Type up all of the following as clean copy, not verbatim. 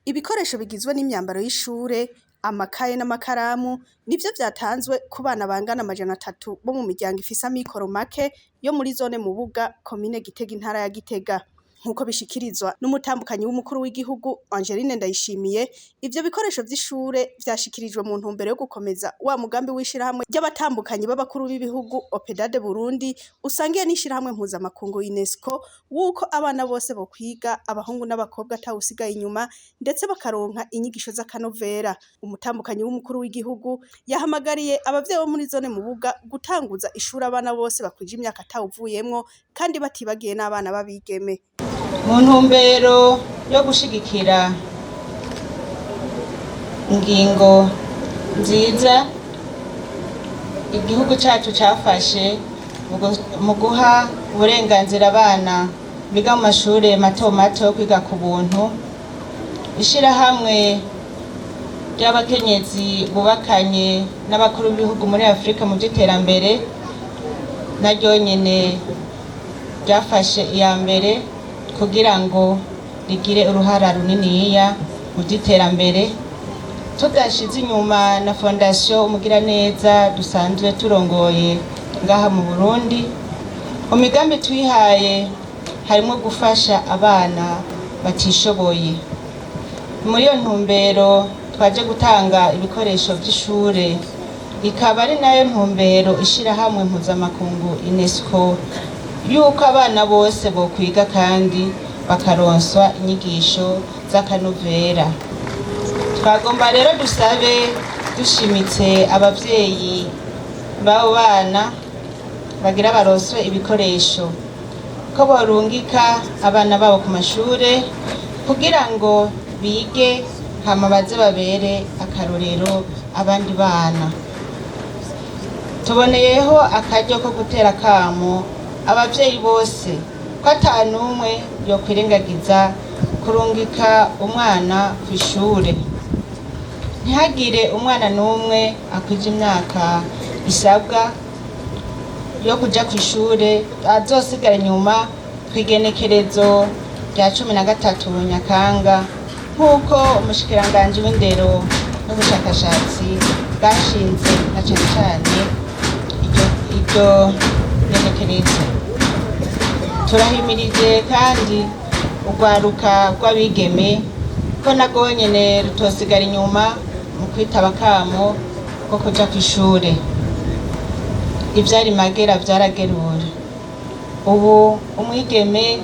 Ibikoresho bigizwe n'imyambaro y'ishure, amakaye n'amakaramu nivyo vyatanzwe ku bana bangana 300 bo mu miryango ifise amikoro make yo muri zone Mubuga, komine Gitega, intara ya Gitega. Nkuko bishikirizwa n'umutambukanyi w'umukuru w'igihugu Angeline Ndayishimiye, ivyo bikoresho vy'ishure vyashikirijwe mu ntumbero yo gukomeza wa mugambi w'ishirahamwe ry'abatambukanyi b'abakuru b'ibihugu OPDAD-Burundi usangiye n'ishirahamwe mpuzamakungu UNESCO, wuko abana bose bokwiga, abahungu n'abakobwa atawusigaye inyuma, ndetse bakaronka inyigisho z'akanovera. Umutambukanyi w'umukuru w'igihugu yahamagariye abavyeyi bo muri zone Mubuga gutanguza ishuri abana bose bakwije imyaka atawuvuyemwo, kandi batibagiye n'abana b'abigeme. Mu ntumbero yo gushigikira ingingo nziza igihugu cacu cafashe mu guha uburenganzira abana biga mu mashure mato mato yo kwiga ku buntu, ishirahamwe ry'abakenyezi bubakanye n'abakuru b'ibihugu muri Afrika mu vy'iterambere naryo nyene ryafashe iya mbere kugira ngo rigire uruhara runiniya mu vy'iterambere, tudashize inyuma na fondation Umugiraneza dusanzwe turongoye ngaha mu Burundi. Mu migambi twihaye harimwo gufasha abana batishoboye. Muri iyo ntumbero twaje gutanga ibikoresho vy'ishure, ikaba ari nayo ntumbero ishirahamwe mpuzamakungu UNESCO yuko abana bose bokwiga kandi bakaronswa inyigisho z'akanovera. Twagomba rero dusabe dushimitse abavyeyi b'abo bana bagira baronswe ibikoresho ko borungika abana babo ku mashure kugira ngo bige hama baze babere akarorero abandi bana. Tuboneyeho akaryo ko gutera akamo abavyeyi bose ko ata n'umwe yokwirengagiza kurungika umwana kw'ishure. Ntihagire umwana n'umwe akwije imyaka isabwa yo kuja kw'ishure azosigara inyuma kw'igenekerezo rya 13 Nyakanga nk'uko umushikiranganji w'indero n'ubushakashatsi bwashinze na cane cane iryo genekerezo. Turahimirije kandi urwaruka rw'abigeme ko nago nyene rutosigara inyuma mu kwitaba akamo ko kuja kw'ishure. Ivyari magera vyaragerura. Ubu umwigeme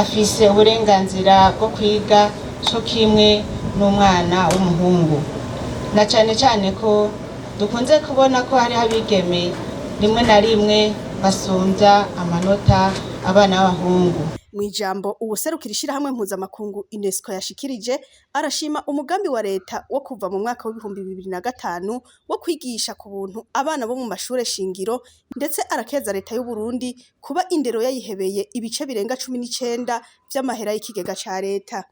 afise uburenganzira bwo kwiga co kimwe n'umwana w'umuhungu, na cane cane ko dukunze kubona ko hariho abigeme rimwe na rimwe basumvya amanota abana b'abahungu. Mwijambo uwuserukira ishirahamwe mpuzamakungu UNESCO yashikirije, arashima umugambi wa leta wo kuva mu mwaka w'ibihumbi 2005 wo kwigisha ku buntu abana bo mu mashure shingiro, ndetse arakeza leta y'u Burundi kuba indero yayihebeye ibice birenga 19 vy'amahera y'ikigega ca leta.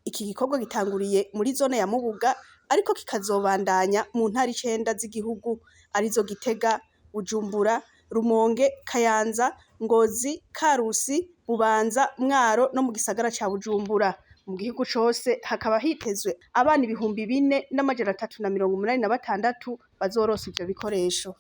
Iki gikorwa gitanguriye muri zone ya Mubuga, ariko kikazobandanya mu ntara 9 z'igihugu arizo Gitega, Bujumbura, Rumonge, Kayanza, Ngozi, Karusi, Bubanza, Mwaro no mu gisagara ca Bujumbura. Mu gihugu cose hakaba hitezwe abana ibihumbi 4 n'amajana 386 bazoronswa ivyo bikoresho.